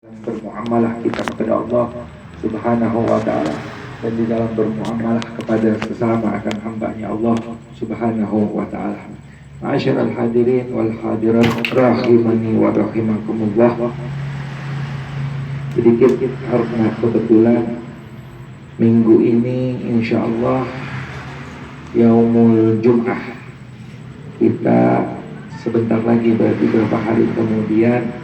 bermuamalah kita kepada Allah Subhanahu wa ta'ala dan di dalam bermuamalah kepada sesama akan hamba-Nya Allah Subhanahu wa ta'ala. Ma'asyiral hadirin wal hadirat rahimani wa rahimakumullah. Sedikit karena kebetulan minggu ini insyaallah Yaumul Jum'ah, kita sebentar lagi, berarti beberapa hari kemudian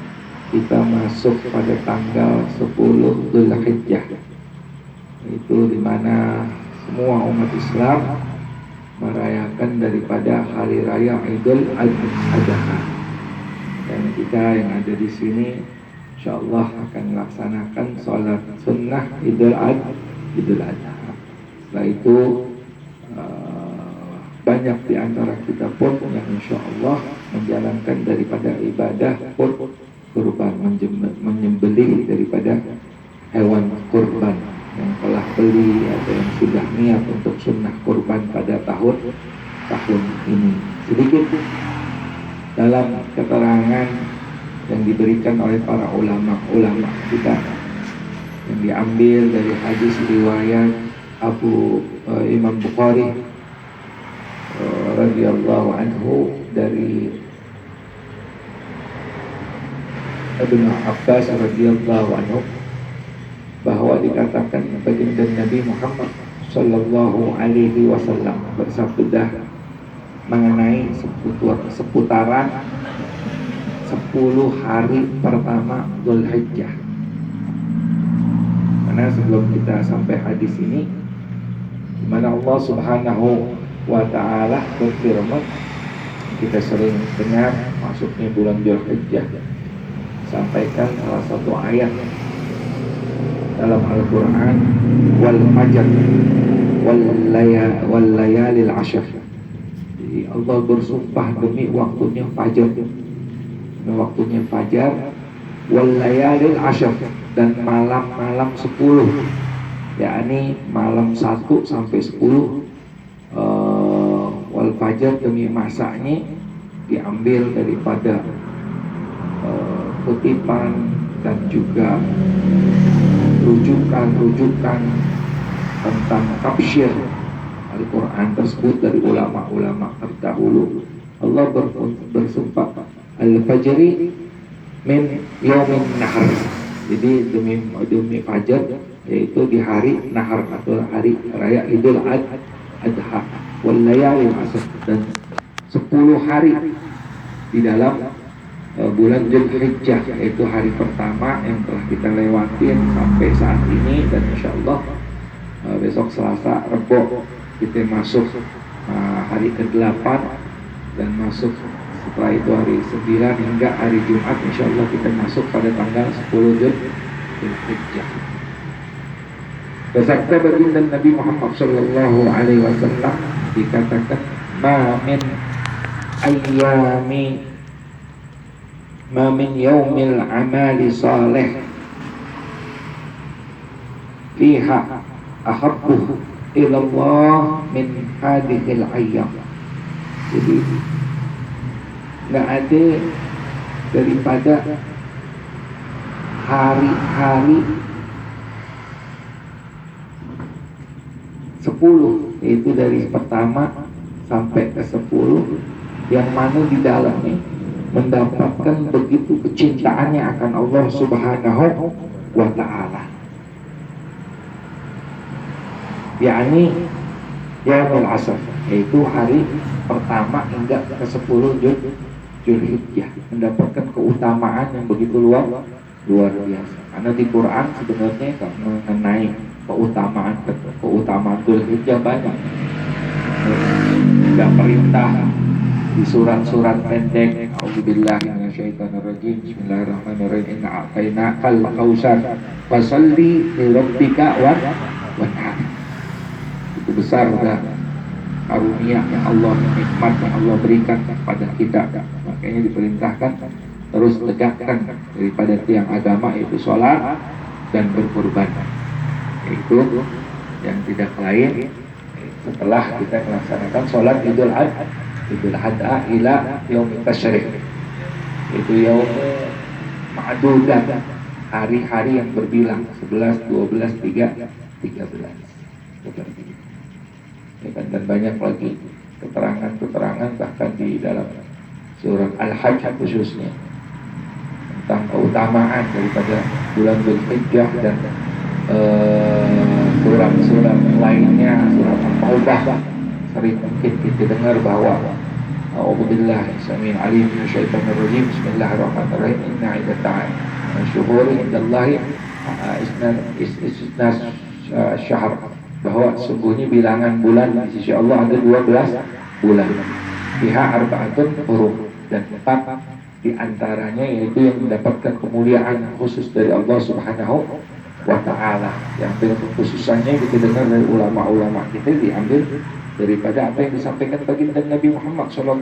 kita masuk pada tanggal 10 Dzulhijjah, itu dimana semua umat Islam merayakan daripada hari raya Idul Adha. Dan kita yang ada di sini insyaallah akan melaksanakan sholat sunnah Idul Adha. Setelah itu banyak di antara kita pun yang insyaallah menjalankan daripada ibadah kurban, menyembelih daripada hewan kurban yang telah beli atau yang sudah niat untuk sunnah kurban pada tahun ini. Sedikit dalam keterangan yang diberikan oleh para ulama kita yang diambil dari hadis riwayat Imam Bukhari radhiyallahu anhu dari Ibnu Abbas radhiyallahu anhu, bahwa dikatakan baginda Nabi Muhammad sallallahu alaihi wasallam bersabda mengenai seputaran 10 hari pertama Dzulhijjah. Karena sebelum kita sampai hadis ini, di mana Allah Subhanahu wa ta'ala berfirman, kita sering dengar masuknya bulan Dzulhijjah, sampaikan salah satu ayat dalam Al-Quran, wal fajr wal layalil ashr. Jadi Allah bersumpah demi waktunya fajar, wal layalil ashr, dan malam-malam 10, yakni malam 1 sampai 10. Wal fajr demi masanya diambil daripada kutipan dan juga rujukan tentang tafsir Al-Quran tersebut dari ulama-ulama terdahulu. Allah bersumpah al-fajri min yaumin nahar. Jadi demi fajar, yaitu di hari nahar atau hari raya Idul Adha, wal layalil ashr, dan 10 hari di dalam bulan Dzulhijjah, yaitu hari pertama yang telah kita lewatin sampai saat ini, dan insyaallah besok Selasa, Rebo kita masuk hari ke-8, dan masuk setelah itu hari 9 hingga hari Jumat insyaallah kita masuk pada tanggal 10 Dzulhijjah. Bersabda baginda Nabi Muhammad sallallahu alaihi wasallam, dikatakan ma min yaumil amali salih fiha ahabbu ila Allah min hadhil ayyam. Jadi enggak ada daripada hari-hari 10, yaitu dari pertama sampai ke 10, yang mana di dalamnya mendapatkan begitu kecintaannya akan Allah Subhanahu wa ta'ala, yakni Yaumul Ashr, yaitu hari pertama hingga ke 10 Dzulhijjah, mendapatkan keutamaan yang begitu luar biasa. Karena di Quran sebenarnya mengenai keutamaan Dzulhijjah banyak. Tidak perintah di surat-surat pendek, a'udzubillahi minasyaitonirrajim, bismillahirrahmanirrahim, inna a'tainakal kautsar fasalli li rabbika wanhar. Itu besar udah karunia yang Allah, nikmat yang Allah berikan kepada kita. Makanya diperintahkan terus tegakkan daripada tiang agama, yaitu sholat dan berkurban, yaitu yang tidak lain setelah kita melaksanakan sholat Idul Adha ila yaumit tasyrik, itu yaum ma'dudat, hari-hari yang berbilang 11, 12, 3, 13 seperti itu. Ya kan? Dan banyak lagi keterangan-keterangan bahkan di dalam surat Al-Hajj khususnya tentang keutamaan daripada bulan Dzulhijjah dan surat-surat lainnya, surat Al-Taubah sering mungkin kita dengar bahwa A'udzubillahi samil alim minasyaitonir rajim. Bismillahirrahmanirrahim. Inna iddata syuhuri indallahi isna syahr, bahwa sungguhnya bilangan bulan di sisi Allah ada 12 bulan. Fiha arba'atun hurum, dan 4 di antaranya yaitu yang mendapatkan kemuliaan khusus dari Allah Subhanahu wa ta'ala. Yang khususannya kita dengar dari ulama-ulama kita diambil daripada apa yang disampaikan baginda Nabi Muhammad SAW,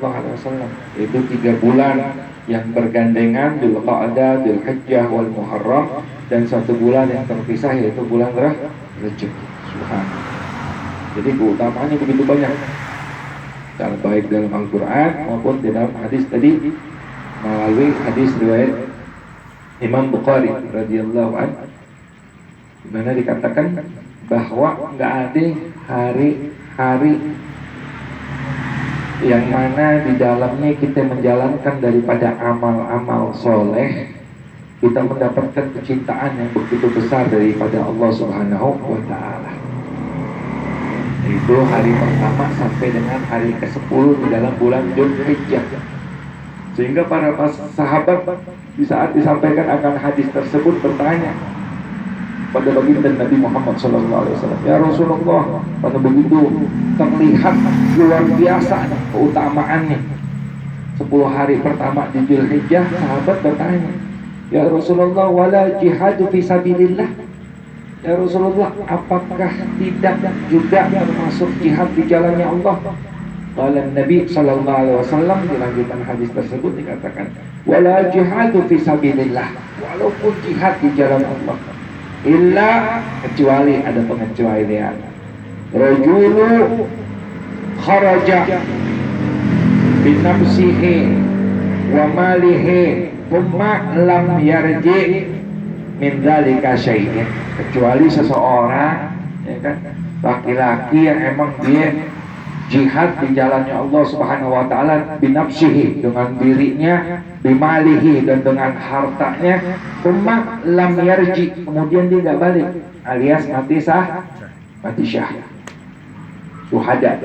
yaitu 3 bulan yang bergandengan, Dzulqa'dah, Dzulhijjah, wal Muharram, dan 1 bulan yang terpisah yaitu bulan Rajab. Subhanallah. Jadi keutamaannya begitu banyak, baik dalam Al-Quran maupun di dalam hadis tadi melalui hadis riwayat Imam Bukhari radhiyallahu anhu, di mana dikatakan bahwa nggak ada hari yang mana di dalamnya kita menjalankan daripada amal-amal soleh, kita mendapatkan kecintaan yang begitu besar daripada Allah Subhanahu wa ta'ala. Itu hari pertama sampai dengan hari ke-10 di dalam bulan Dzulhijjah. Sehingga para sahabat di saat disampaikan akan hadis tersebut bertanya pada baginda Nabi Muhammad SAW, ya Rasulullah, pada begitu terlihat luar biasa keutamaannya 10 hari pertama di Dzulhijjah, sahabat bertanya, ya Rasulullah, wala jihadu fi sabilillah, ya Rasulullah, apakah tidak juga termasuk jihad di jalannya Allah? Qala Nabi sallallahu alaihi wasallam, di lanjutan hadis tersebut dikatakan, wala jihadu fi sabilillah, walaupun jihad di jalan Allah, illa, kecuali ada pengecualian, rajulu kharaja binafsihi wa malihi thumma lam yarji min dzalika syai'in, kecuali seseorang, ya kan, laki-laki yang emang dia jihad di jalannya Allah Subhanahu wa ta'ala binafsihi, dengan dirinya, bimalihi, dan dengan hartanya, thumma lam yarji, kemudian dia nggak balik, alias mati syahid. Syuhada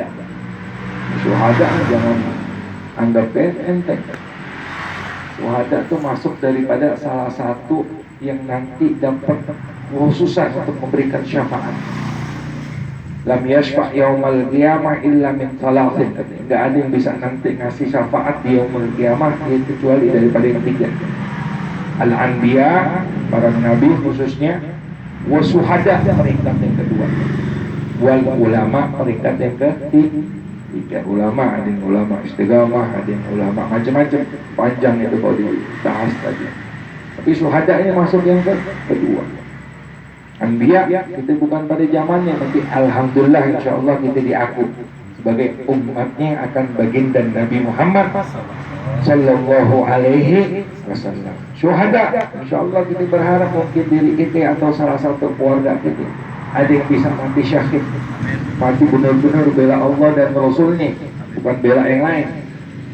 jangan anggap enteng. Syuhada itu masuk daripada salah satu yang nanti dapat khususan untuk memberikan syafaat. Lam yashfa' yaumal qiyamah illa min thalathin, tidak ada yang bisa nanti ngasih syafaat di yaumul qiyamah kecuali daripada yang 3. Al-anbiya, para nabi khususnya, wa syuhada, peringkat yang kedua, wal ulama, peringkat yang ketiga. Ulama, ada yang ulama istiqamah, ada yang ulama macam-macam, panjang itu kalau dibahas tadi. Tapi syuhada ini masuk yang kedua. Anbiya kita bukan pada zamannya, tapi alhamdulillah insyaallah kita diaku sebagai umatnya akan baginda Nabi Muhammad sallallahu alaihi wasallam. Syuhada, insyaallah kita berharap mungkin diri kita atau salah satu keluarga kita ada yang bisa mati syahid, mati benar-benar bela Allah dan Rasulnya, bukan bela yang lain,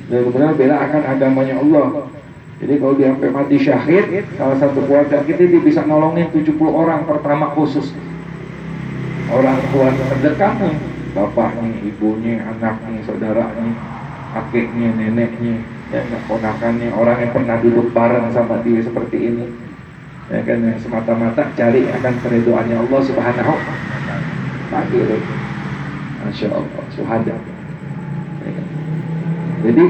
benar-benar bela akan agamanya Allah. Jadi kalau dia sampai mati syahid, salah satu keluarga kita dia bisa nolongin 70 orang pertama khusus. Orang keluarga terdekatnya, bapaknya, ibunya, anaknya, saudaranya, kakeknya, neneknya, ya, ponakannya, orang yang pernah duduk bareng sama dia seperti ini, ya kan, yang semata-mata cari akan keridhoannya Allah Subhanahu wa ta'ala. Masya Allah, syuhada. Jadi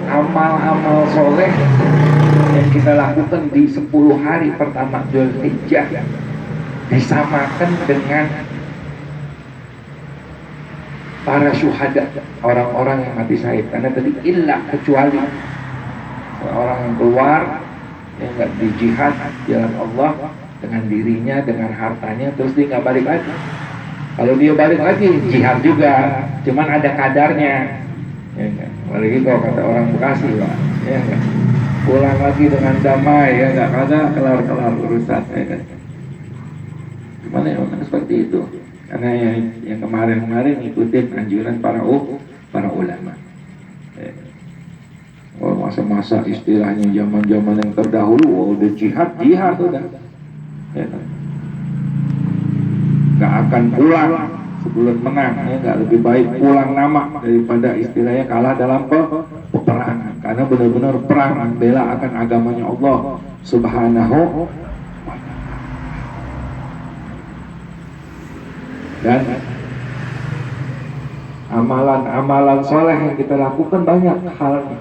amal-amal soleh yang kita lakukan di 10 hari pertama Dzulhijjah disamakan dengan para syuhada, orang-orang yang mati syahid. Karena tadi illa, kecuali orang yang keluar yang nggak di jihad jalan Allah dengan dirinya, dengan hartanya, terus dia nggak balik lagi. Kalau dia balik lagi jihad juga, cuman ada kadarnya, ya, apalagi kalau kata orang Bekasi, Pak, ya, pulang lagi dengan damai, ya nggak ada kelar-kelar urusan, ya kan. Gimana ya, memang seperti itu. Karena yang kemarin-kemarin ikutin anjuran para ulama. Ya. Oh, masa-masa istilahnya zaman-zaman yang terdahulu, udah jihad udah. Ya kan. Nggak akan pulang sebelum menang, ya nggak, lebih baik pulang nama daripada istilahnya kalah dalam peperangan. Karena benar-benar perang membela akan agamanya Allah Subhanahu wa Ta'ala. Dan amalan-amalan soleh yang kita lakukan banyak halnya,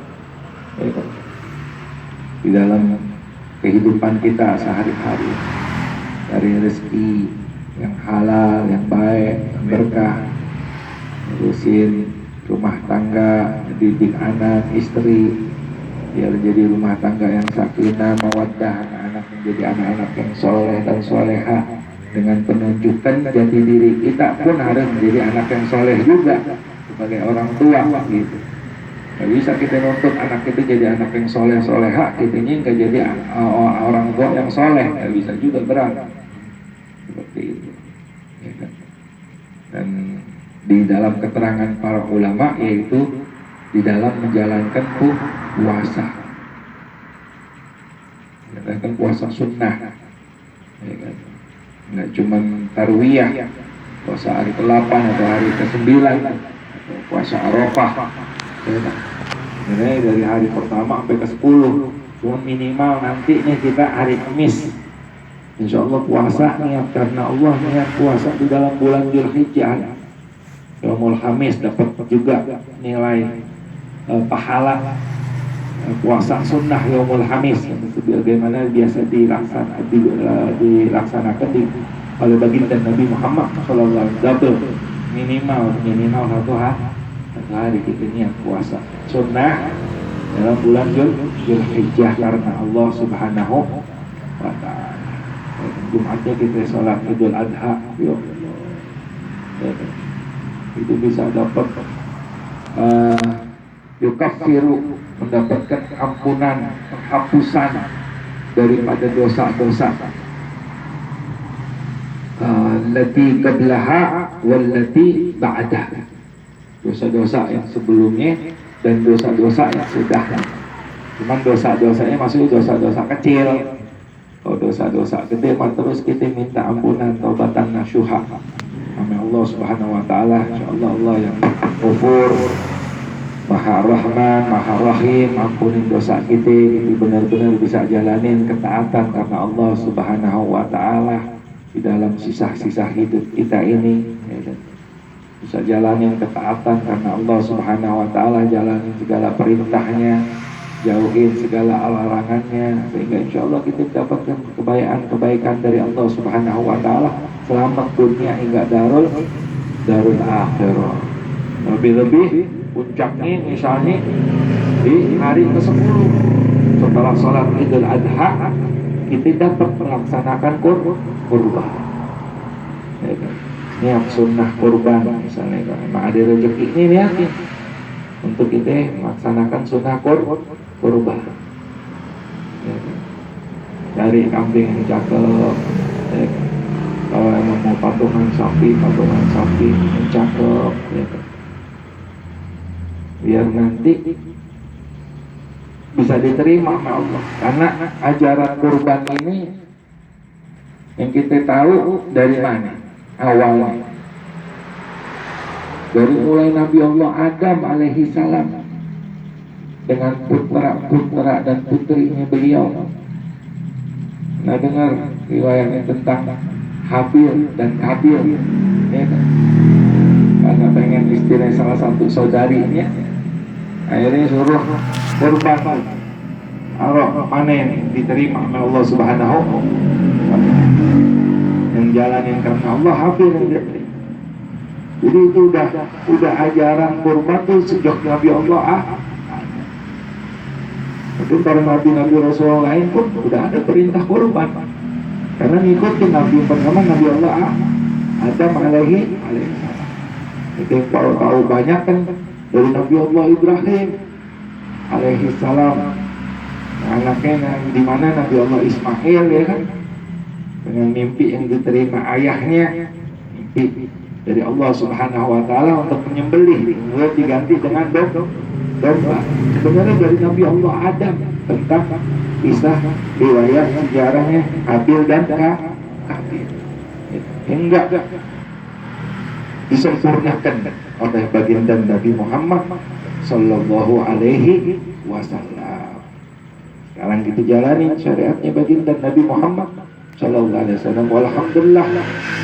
ya kan? Di dalam kehidupan kita sehari-hari, dari rezeki yang halal, yang baik, yang berkah, ngurusin rumah tangga, didik anak, istri, biar jadi rumah tangga yang sakinah, mawaddah, anak-anak menjadi anak-anak yang soleh dan soleha, dengan penunjukan jati diri kita pun harus menjadi anak yang soleh juga sebagai orang tua, gitu. Gak bisa kita nuntut anak kita jadi anak yang soleh soleha, kitanya nggak jadi orang tua yang soleh, nggak bisa juga, berat seperti itu, ya kan? Dan di dalam keterangan para ulama, yaitu di dalam menjalankan puasa, menjalankan puasa sunnah, ya kan? Nggak cuma tarwiyah, puasa hari ke-8 atau hari ke-9, atau puasa Arafah, ya kan? Jadi dari hari pertama sampai ke-10, cuma minimal nantinya kita hari Kamis insya Allah puasa, niat karena Allah, niat puasa di dalam bulan Dzulhijjah, Yaumul Khamis, dapat juga nilai pahala puasa sunnah Yaumul Khamis, sebagaimana biasa dilaksanakan oleh baginda Nabi Muhammad SAW. Minimal satu hari kita niat puasa sunnah dalam bulan Dzulhijjah karena Allah Subhanahu wa Ta'ala. Jumatnya kita sholat Idul Adha, itu bisa dapat yukaffiru, mendapatkan ampunan, penghapusan daripada dosa-dosa lati qablaha wallati ba'daha, dosa-dosa yang sebelumnya dan dosa-dosa yang sudahnya. Cuman dosa-dosanya maksudnya dosa-dosa kecil. Kalau dosa-dosa gede mah terus kita minta ampunan, taubatan nasuha sama Allah Subhanahu wa Ta'ala. Insyaallah Allah yang Ghafur, Maha Rahman, Maha Rahim, ampunin dosa kita benar-benar bisa jalanin ketaatan karena Allah Subhanahu wa Ta'ala di dalam sisa-sisa hidup kita ini, ya, bisa jalanin ketaatan karena Allah Subhanahu wa Ta'ala, jalanin segala perintahnya, jauhin segala larangannya, sehingga insya Allah kita dapatkan kebaikan dari Allah Subhanahu wa Ta'ala selamat dunia hingga darul akhirah. Lebih-lebih puncaknya misalnya di hari ke-10 setelah sholat Idul Adha, kita dapat melaksanakan kurban, ya kan? Niat sunnah kurban misalnya, kalau memang ada rezeki ini niatin untuk kita melaksanakan sunnah kurban, ya kan? Cari kambing yang cakep, ya kan? Kalau emang mau patungan sapi yang cakep, ya kan? Biar nanti bisa diterima sama Allah. Karena ajaran kurban ini yang kita tahu dari mana awalnya, dari mulai Nabi Allah Adam alaihi salam dengan putra dan putrinya beliau. Nah, dengar riwayatnya tentang Habil dan Kabil, ya kan? Karena pengen istilah salah satu saudarinya, akhirnya suruh kurban arok panen diterima oleh Allah Subhanahu wa Ta'ala. Yang jalanin karena Allah, Habil yang diterima. Jadi itu udah ajaran kurban tuh sejak Nabi Allah Mungkin para nabi-nabi Rasulullah lain pun udah ada perintah kurban, karena ngikutin Nabi pertama Nabi Allah Adam alaihi salam. Itu kalau tahu banyak kan dari Nabi Allah Ibrahim alaihi salam, anaknya di mana Nabi Allah Ismail ya kan, dengan mimpi yang diterima ayahnya, mimpi dari Allah Subhanahu wa taala untuk menyembelih, kemudian diganti dengan domba. Sebenarnya dari Nabi Allah Adam tentang kisah riwayat sejarahnya Habil dan Kabil. Enggak disempurnakan oleh baginda Nabi Muhammad Sallallahu Alaihi Wasallam. Sekarang kita jalani syariatnya baginda Nabi Muhammad Sallallahu Alaihi Wasallam. Alhamdulillah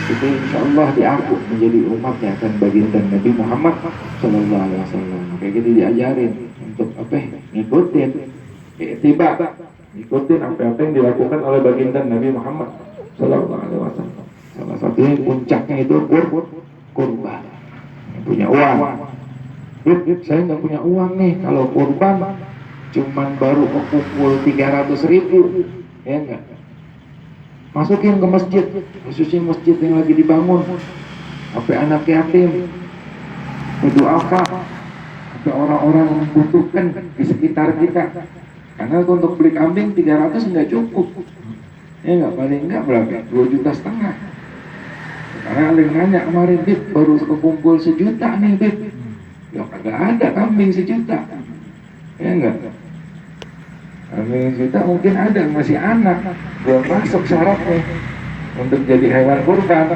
kita insyaallah diaku menjadi umatnya kan baginda Nabi Muhammad Sallallahu Alaihi Wasallam. Kayak kita diajarin untuk apa? Ngikutin, tiba ikutin apa yang dilakukan oleh baginda Nabi Muhammad Sallallahu Alaihi Wasallam. Salah satunya puncaknya itu kurban. Yang punya uang, saya nggak punya uang nih. Kalau kurban cuman baru kekumpul 300.000, ya enggak? Masukin ke masjid, khususnya masjid yang lagi dibangun, sampai anak yatim, berdoakan, sampai orang-orang membutuhkan di sekitar kita. Karena untuk beli kambing 300 nggak cukup, ya nggak, paling nggak berapa? 2,5 juta. Karena ada yang nanya kemarin, Bib, baru kekumpul 1 juta nih, Bib. Ya kagak ada kambing 1 juta, ya enggak? Kambing 1 juta mungkin ada, masih anak, belum masuk syaratnya untuk jadi hewan kurban.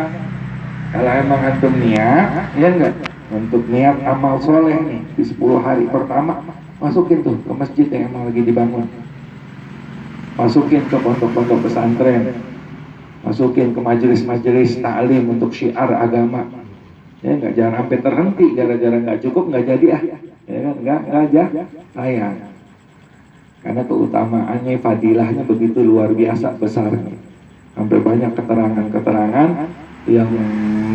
Kalau emang antum niat, ya enggak, untuk niat amal soleh nih di 10 hari pertama, masukin tuh ke masjid yang emang lagi dibangun, masukin ke pondok-pondok pesantren, masukin ke majelis-majelis ta'lim untuk syiar agama. Ya enggak, jangan sampai terhenti gara-gara nggak cukup nggak jadi ya kan, nggak aja sayang. Karena keutamaannya, fadilahnya begitu luar biasa besarnya. Sampai banyak keterangan-keterangan yang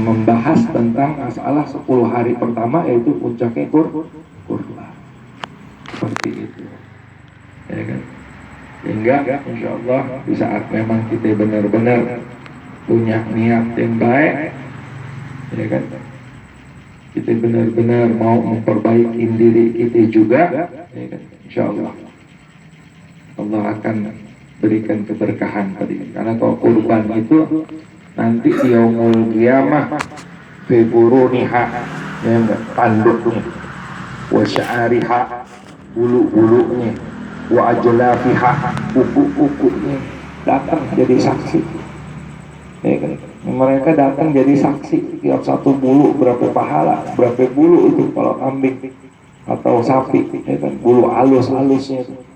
membahas tentang masalah 10 hari pertama, yaitu puncaknya kurban. Seperti itu, ya kan. Sehingga insya Allah di saat memang kita benar-benar punya niat yang baik, ya kan, kita benar-benar mau memperbaiki diri kita juga, ya kan, insya Allah Allah akan berikan keberkahan tadi. Karena kalau kurban itu nanti di yaumul qiyamah fi buruniha, ya enggak, tanduknya, wa sya'ariha, bulu-bulunya, wa ajlafiha, kuku-kukunya datang jadi saksi, ya kan? Mereka datang jadi saksi. Tiap satu bulu berapa pahala, berapa bulu itu kalau kambing atau sapi, ya kan? Bulu halus-halusnya itu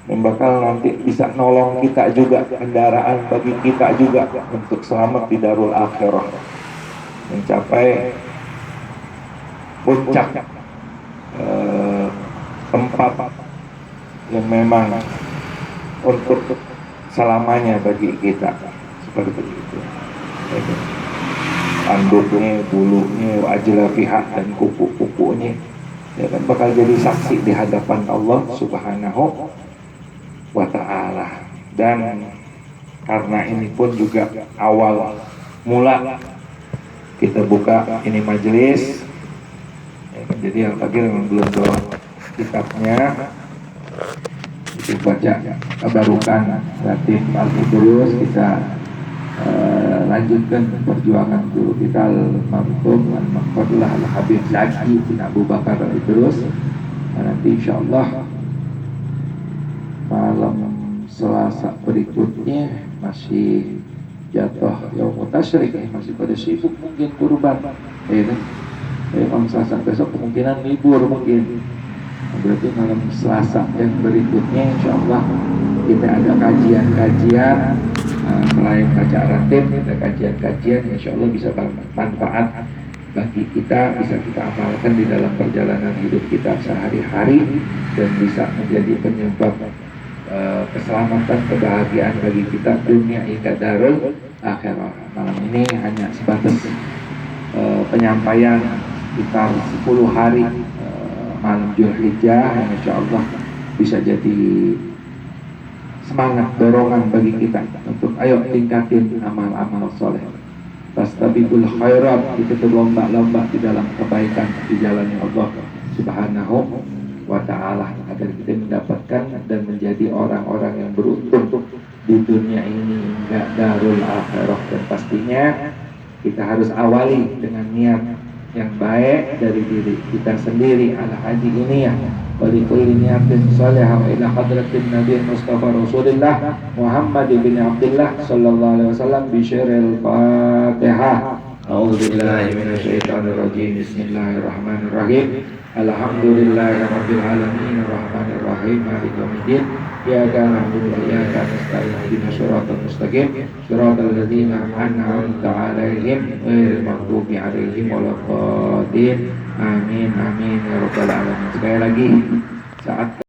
yang bakal nanti bisa nolong kita juga, kendaraan bagi kita juga untuk selamat di darul akhirah, mencapai puncak tempat yang memang untuk selamanya bagi kita, seperti itu. Tanduknya, bulunya, ajlafiha, dan kuku-kukunya, ya kan, bakal jadi saksi di hadapan Allah Subhanahu wa ta'ala. Dan karena ini pun juga awal mula kita buka ini majelis, ya kan, jadi yang tadi memang belum bawa kitabnya, kita baca tabarukan Latif Al-Idrus, kita lanjutkan perjuangan guru kita Al-Marhum Al-Maqfadullah Al-Habib Zaki bin Abu Bakar Al-Idrus. Nanti insyaallah malam Selasa berikutnya masih jatuh Yaumut Tasyrik, masih pada sibuk mungkin kurban, ya kan? Malam Selasa besok kemungkinan libur mungkin. Berarti malam Selasa yang berikutnya insyaallah kita ada kajian-kajian, selain baca ratib ada kajian-kajian, insyaallah bisa bermanfaat bagi kita, bisa kita amalkan di dalam perjalanan hidup kita sehari-hari, dan bisa menjadi penyebab keselamatan, kebahagiaan bagi kita dunia hingga darul akhirah. Malam ini hanya sebatas penyampaian sekitar 10 hari malam Dzulhijjah yang insyaallah bisa jadi semangat, dorongan bagi kita untuk ayo tingkatin amal-amal soleh. Fastabiqul khairat, kita berlomba-lomba di dalam kebaikan di jalannya Allah Subhanahu wa ta'ala, agar kita mendapatkan dan menjadi orang-orang yang beruntung di dunia ini hingga darul akhirah. Dan pastinya kita harus awali dengan niat yang baik dari diri kita sendiri. Ala haji ini ya walikulli niatin salihah wa ila hadratin Nabi Mustafa Rasulullah Muhammad bin Abdullah sallallahu alaihi wasallam bi syaril Fatihah. A'udzu billahi minasyaitonir rajim. Bismillahirrahmanirrahim. Alhamdulillahirabbil alamin arrahmanir rahim maliki yaumiddin. Iyyaka na'budu wa iyyaka nasta'in ihdinas siratal mustaqim siratal ladzina an'amta 'alaihim ghairil maghdubi 'alaihim waladdallin. Amin amin ya rabbal alamin. Sekali lagi, saat